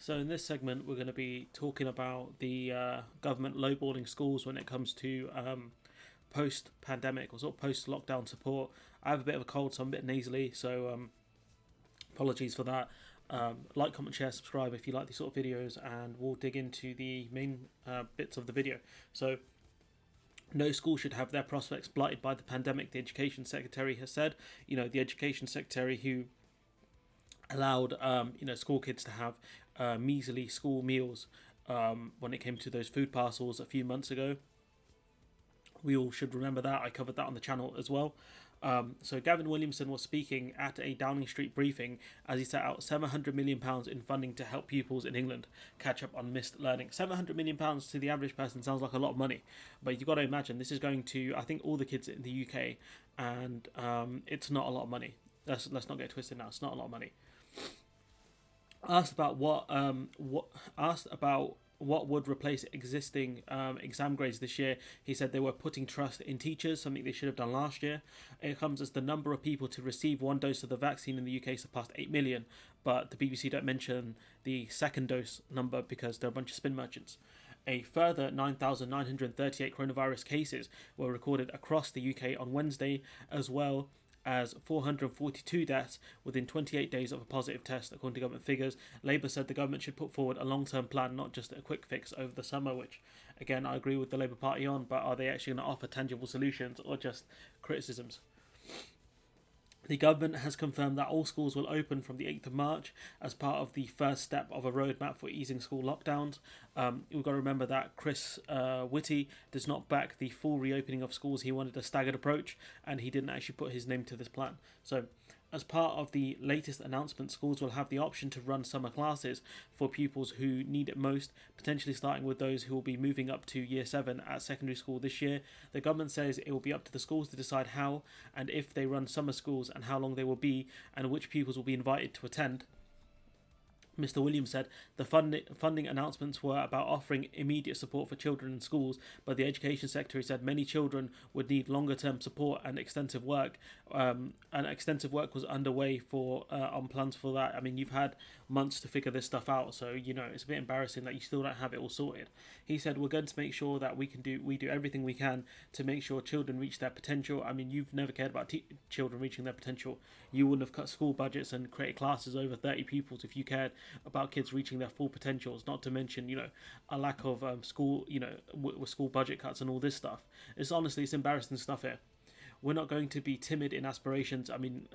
So in this segment, we're going to be talking about the government lowballing schools when it comes to post-pandemic or sort of post-lockdown support. I have a bit of a cold, so I'm a bit nasally, so apologies for that. Like, comment, share, subscribe if you like these sort of videos, and we'll dig into the main bits of the video. So, no school should have their prospects blighted by the pandemic, the Education Secretary has said. The Education Secretary who allowed school kids to have measly school meals when it came to those food parcels a few months ago. We all should remember that. I covered that on the channel as well. So Gavin Williamson was speaking at a Downing Street briefing as he set out £700 million in funding to help pupils in England catch up on missed learning. £700 million to the average person sounds like a lot of money, but you've got to imagine this is going to, I think, all the kids in the UK, and it's not a lot of money. Let's not get twisted now. It's not a lot of money. Asked about what would replace existing exam grades this year, he said they were putting trust in teachers, something they should have done last year. It comes as the number of people to receive one dose of the vaccine in the UK surpassed 8 million, but the BBC don't mention the second dose number because they're a bunch of spin merchants. A further 9,938 coronavirus cases were recorded across the UK on Wednesday, as well as 442 deaths within 28 days of a positive test, according to government figures. Labour said the government should put forward a long-term plan, not just a quick fix over the summer, which, again, I agree with the Labour Party on, but are they actually going to offer tangible solutions or just criticisms? The government has confirmed that all schools will open from the 8th of March as part of the first step of a roadmap for easing school lockdowns. We've got to remember that Chris Whitty does not back the full reopening of schools. He wanted a staggered approach, and he didn't actually put his name to this plan. So, as part of the latest announcement, schools will have the option to run summer classes for pupils who need it most, potentially starting with those who will be moving up to Year 7 at secondary school this year. The government says it will be up to the schools to decide how and if they run summer schools and how long they will be and which pupils will be invited to attend. Mr. Williams said the funding announcements were about offering immediate support for children in schools, but the Education Secretary said many children would need longer-term support and extensive work. Was underway on plans for that. I mean, you've had months to figure this stuff out, so it's a bit embarrassing that you still don't have it all sorted. He said we're going to make sure that we do everything we can to make sure children reach their potential. I mean, you've never cared about children reaching their potential. You wouldn't have cut school budgets and created classes over 30 pupils if you cared about kids reaching their full potentials, not to mention, a lack of school, with school budget cuts and all this stuff. It's embarrassing stuff here. We're not going to be timid in aspirations. I mean,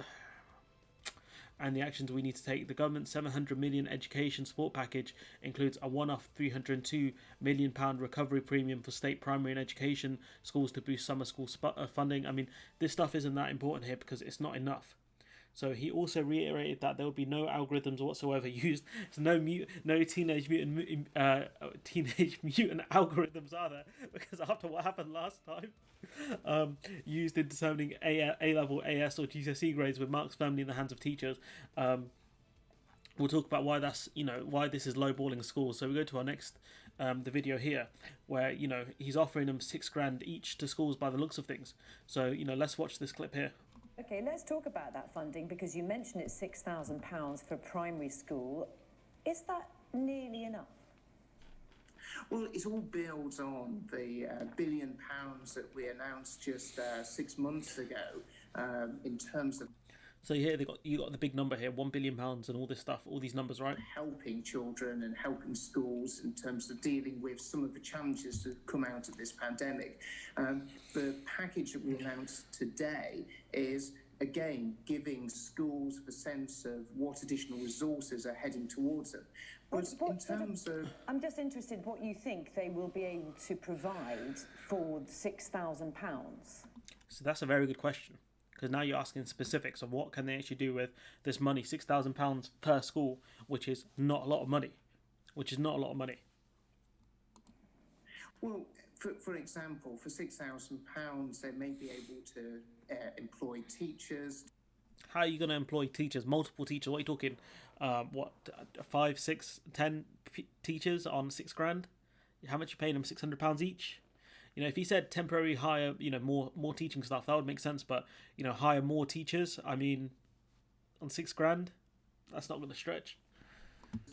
and the actions we need to take. The government's £700 million education support package includes a one-off £302 million recovery premium for state primary and education schools to boost summer school funding. I mean, this stuff isn't that important here because it's not enough. So he also reiterated that there will be no algorithms whatsoever used. So no teenage mutant algorithms are there, because after what happened last time, used in determining A-level, AS or GCSE grades with marks firmly in the hands of teachers. We'll talk about why why this is lowballing schools. So we go to our next the video here, where he's offering them £6,000 each to schools by the looks of things. So let's watch this clip here. Okay, let's talk about that funding, because you mentioned it's £6,000 for primary school. Is that nearly enough? Well, it all builds on the £1 billion that we announced just 6 months ago in terms of... So here you got the big number here, £1 billion and all this stuff, all these numbers, right? Helping children and helping schools in terms of dealing with some of the challenges that come out of this pandemic. The package that we announced today is, again, giving schools a sense of what additional resources are heading towards them. But in terms of... I'm just interested what you think they will be able to provide for £6,000. So that's a very good question, because now you're asking specifics of what can they actually do with this money, £6,000 per school, which is not a lot of money. Well, for example, for £6,000, they may be able to employ teachers. How are you going to employ teachers? Multiple teachers? What are you talking? 5, 6, 10 teachers on £6,000? How much are you paying them? £600 each? If he said temporary hire, more teaching staff, that would make sense. But hire more teachers. I mean, on £6,000, that's not going to stretch.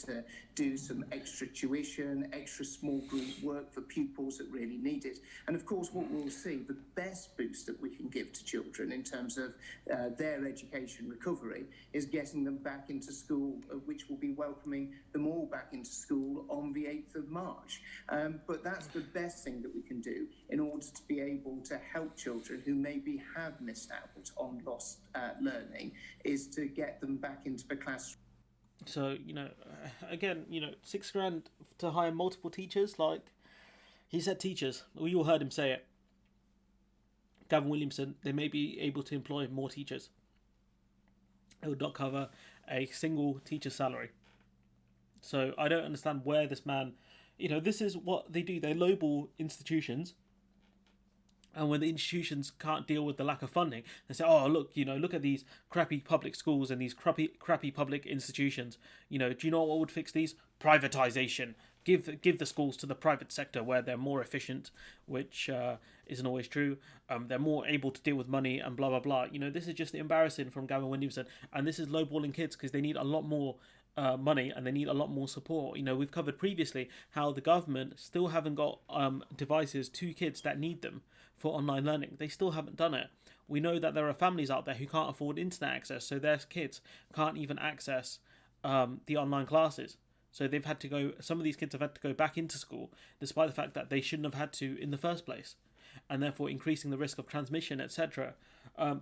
to do some extra tuition, extra small group work for pupils that really need it. And of course, what we'll see, the best boost that we can give to children in terms of their education recovery is getting them back into school, which will be welcoming them all back into school on the 8th of March. But that's the best thing that we can do in order to be able to help children who maybe have missed out on lost learning, is to get them back into the classroom. So, again, £6,000 to hire multiple teachers. Like, he said teachers. We all heard him say it. Gavin Williamson, they may be able to employ more teachers. It would not cover a single teacher's salary. So I don't understand where this man... this is what they do. They lowball institutions. And when the institutions can't deal with the lack of funding, they say, "Oh, look, look at these crappy public schools and these crappy public institutions. Do you know what would fix these? Privatization. Give the schools to the private sector where they're more efficient," which isn't always true. They're more able to deal with money and blah blah blah. This is just embarrassing from Gavin Williamson, and this is lowballing kids because they need a lot more money and they need a lot more support. We've covered previously how the government still haven't got devices to kids that need them for online learning. They still haven't done it. We know that there are families out there who can't afford internet access, so their kids can't even access the online classes. So they've had to go. Some of these kids have had to go back into school, despite the fact that they shouldn't have had to in the first place, and therefore increasing the risk of transmission, etc.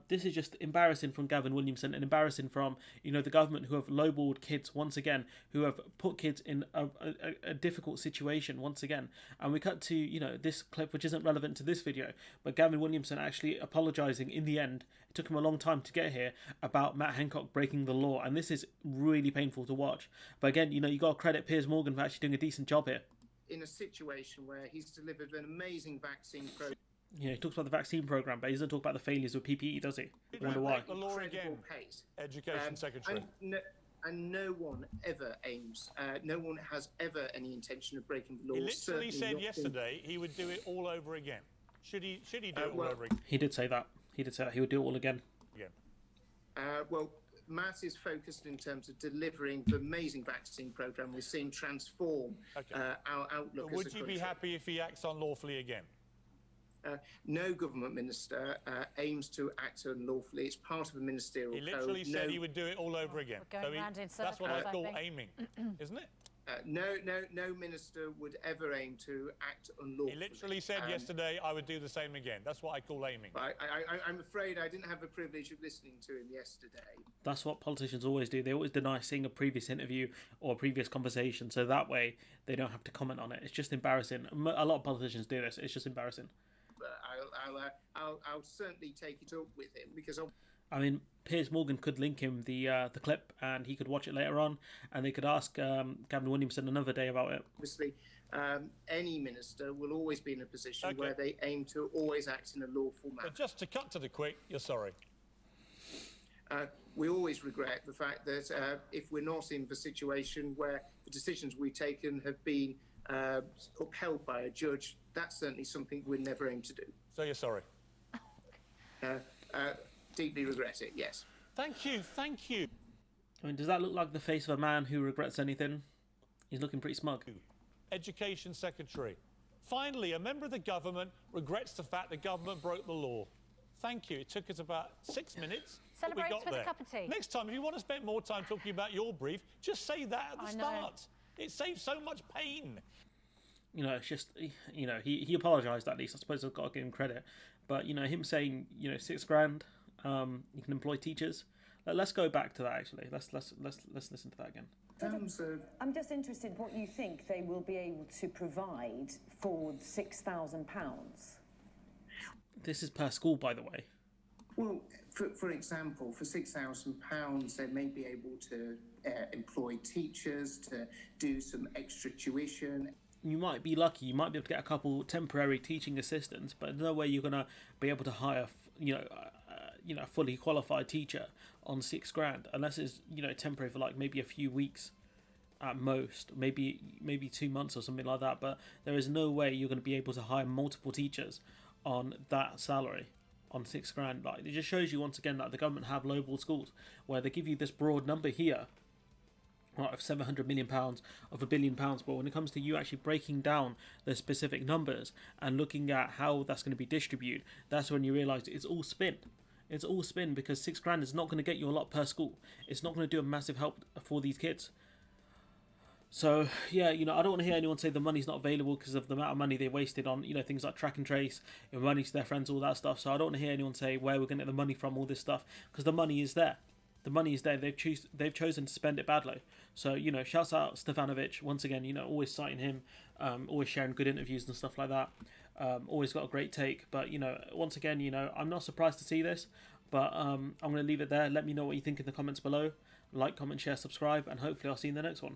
This is just embarrassing from Gavin Williamson, and embarrassing from the government, who have lowballed kids once again, who have put kids in a difficult situation once again. And we cut to this clip, which isn't relevant to this video, but Gavin Williamson actually apologising in the end. It took him a long time to get here, about Matt Hancock breaking the law, and this is really painful to watch. But again, you got to credit Piers Morgan for actually doing a decent job here. In a situation where he's delivered an amazing vaccine program. Yeah, he talks about the vaccine program, but he doesn't talk about the failures with PPE, does he? I wonder why. The law again, Education Secretary. And no one ever aims, no one has ever any intention of breaking the law. He literally said yesterday he would do it all over again. Should he do it all over again? He did say that. He would do it all again. Well, Matt is focused in terms of delivering the amazing vaccine program we're seeing transform our outlook. But would you be happy if he acts unlawfully again? No government minister aims to act unlawfully. It's part of a ministerial code. He literally said he would do it all over again. That's what I call aiming, isn't it? No minister would ever aim to act unlawfully. He literally said yesterday, I would do the same again. That's what I call aiming. I'm afraid I didn't have the privilege of listening to him yesterday. That's what politicians always do. They always deny seeing a previous interview or a previous conversation, so that way they don't have to comment on it. It's just embarrassing. A lot of politicians do this. It's just embarrassing. I'll certainly take it up with him, because Piers Morgan could link him the clip, and he could watch it later on, and they could ask Gavin Williamson another day about it. Obviously, any minister will always be in a position where they aim to always act in a lawful manner. But just to cut to the quick, you're sorry. We always regret the fact that if we're not in the situation where the decisions we've taken have been upheld by a judge, that's certainly something we'd never aim to do. So you're sorry? Deeply regret it, yes. Thank you. Does that look like the face of a man who regrets anything? He's looking pretty smug. Education Secretary. Finally, a member of the government regrets the fact the government broke the law. Thank you. It took us about 6 minutes. Celebrate we got with there. a cup of tea. Next time, if you want to spend more time talking about your brief, just say that at the start. It saves so much pain. It's just, he apologised at least. I suppose I've got to give him credit. But, him saying, £6,000, you can employ teachers. Let's go back to that, actually. Let's listen to that again. I'm just interested what you think they will be able to provide for £6,000. This is per school, by the way. Well, for example, for £6,000, they may be able to employ teachers to do some extra tuition. You might be lucky. You might be able to get a couple temporary teaching assistants, but no way you're gonna be able to hire, a fully qualified teacher on £6,000 unless it's temporary for like maybe a few weeks at most, maybe 2 months or something like that. But there is no way you're going to be able to hire multiple teachers on that salary, on £6,000. Like, it just shows you once again that the government have lowball schools where they give you this broad number here, of £700 million, of £1 billion. But when it comes to you actually breaking down the specific numbers and looking at how that's going to be distributed, that's when you realise it's all spin. It's all spin, because £6,000 is not going to get you a lot per school. It's not going to do a massive help for these kids. So yeah, I don't want to hear anyone say the money's not available because of the amount of money they wasted on, things like track and trace, money to their friends, all that stuff. So I don't want to hear anyone say where we're going to get the money from, all this stuff, because the money is there. The money is there. They've chosen to spend it badly. So shouts out Stefanovic once again. Always citing him, always sharing good interviews and stuff like that. Always got a great take. But once again, I'm not surprised to see this. But I'm going to leave it there. Let me know what you think in the comments below. Like, comment, share, subscribe, and hopefully I'll see you in the next one.